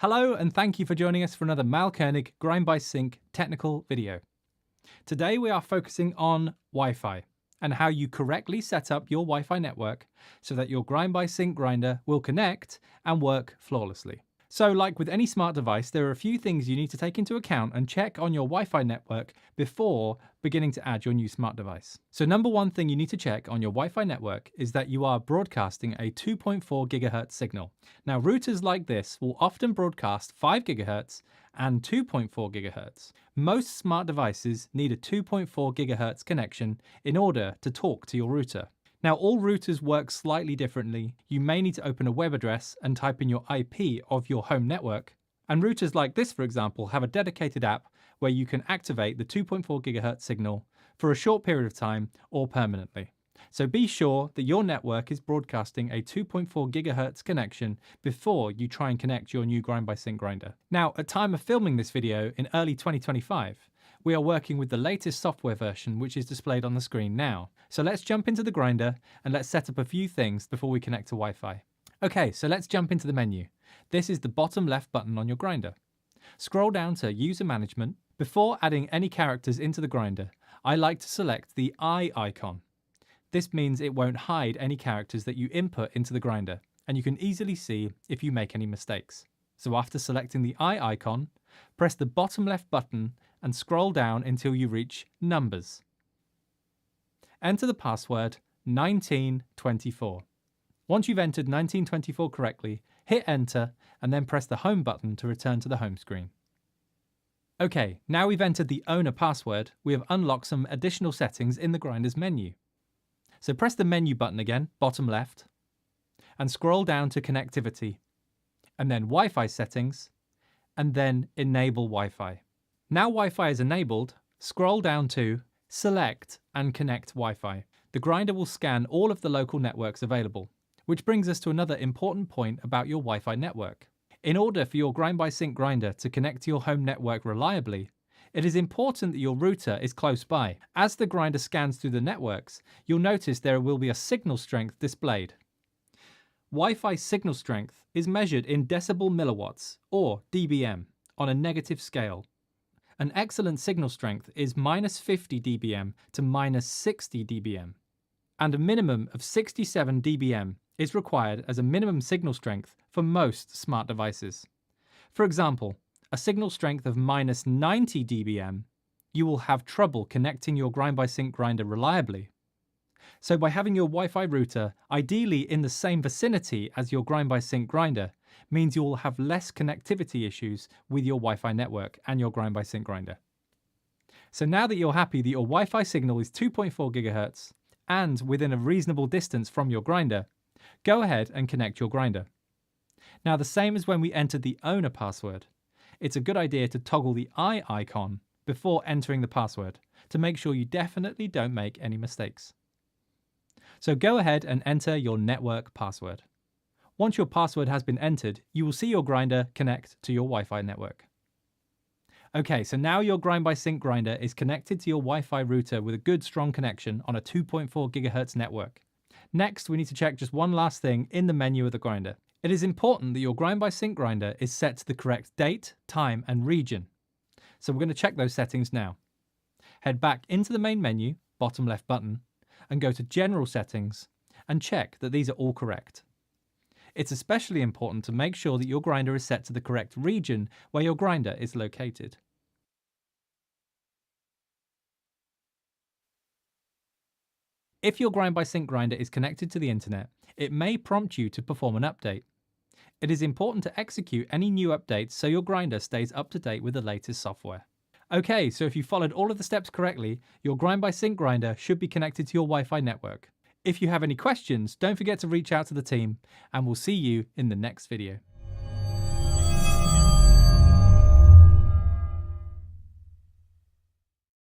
Hello and thank you for joining us for another Mahlkönig Grind by Sync technical video. Today we are focusing on Wi-Fi and how you correctly set up your Wi-Fi network so that your Grind by Sync grinder will connect and work flawlessly. So like with any smart device, there are a few things you need to take into account and check on your Wi-Fi network before beginning to add your new smart device. So number one thing you need to check on your Wi-Fi network is that you are broadcasting a 2.4 gigahertz signal. Now routers like this will often broadcast 5 gigahertz and 2.4 gigahertz. Most smart devices need a 2.4 gigahertz connection in order to talk to your router. Now, all routers work slightly differently. You may need to open a web address and type in your IP of your home network. And routers like this, for example, have a dedicated app where you can activate the 2.4 gigahertz signal for a short period of time or permanently. So be sure that your network is broadcasting a 2.4 gigahertz connection before you try and connect your new Grind by Sync grinder. Now, at time of filming this video in early 2025, we are working with the latest software version, which is displayed on the screen now. So let's jump into the grinder and let's set up a few things before we connect to Wi-Fi. Okay, so let's jump into the menu. This is the bottom left button on your grinder. Scroll down to User Management. Before adding any characters into the grinder, I like to select the eye icon. This means it won't hide any characters that you input into the grinder, and you can easily see if you make any mistakes. So after selecting the eye icon, press the bottom left button and scroll down until you reach Numbers. Enter the password 1924. Once you've entered 1924 correctly, hit Enter and then press the Home button to return to the home screen. Okay, now we've entered the owner password, we have unlocked some additional settings in the grinder's menu. So press the menu button again, bottom left, and scroll down to Connectivity, and then Wi-Fi settings, and then Enable Wi-Fi. Now Wi-Fi is enabled, scroll down to Select and Connect Wi-Fi. The grinder will scan all of the local networks available, which brings us to another important point about your Wi-Fi network. In order for your Grind by Sync grinder to connect to your home network reliably, it is important that your router is close by. As the grinder scans through the networks, you'll notice there will be a signal strength displayed. Wi-Fi signal strength is measured in decibel milliwatts, or dBm, on a negative scale. An excellent signal strength is minus 50 dBm to minus 60 dBm, and a minimum of 67 dBm is required as a minimum signal strength for most smart devices. For example, a signal strength of minus 90 dBm, you will have trouble connecting your Grind by Sync grinder reliably. So by having your Wi-Fi router ideally in the same vicinity as your Grind by Sync grinder means you will have less connectivity issues with your Wi-Fi network and your Grind by Sync grinder. So now that you're happy that your Wi-Fi signal is 2.4 gigahertz and within a reasonable distance from your grinder, go ahead and connect your grinder. Now the same as when we entered the owner password, it's a good idea to toggle the eye icon before entering the password to make sure you definitely don't make any mistakes. So go ahead and enter your network password. Once your password has been entered, you will see your grinder connect to your Wi-Fi network. Okay, so now your Grind by Sync grinder is connected to your Wi-Fi router with a good strong connection on a 2.4 gigahertz network. Next, we need to check just one last thing in the menu of the grinder. It is important that your Grind by Sync grinder is set to the correct date, time, and region. So we're going to check those settings now. Head back into the main menu, bottom left button, and go to General Settings and check that these are all correct. It's especially important to make sure that your grinder is set to the correct region where your grinder is located. If your Grind by Sync grinder is connected to the internet, it may prompt you to perform an update. It is important to execute any new updates so your grinder stays up to date with the latest software. Okay, so if you followed all of the steps correctly, your Grind by Sync grinder should be connected to your Wi-Fi network. If you have any questions, don't forget to reach out to the team, and we'll see you in the next video.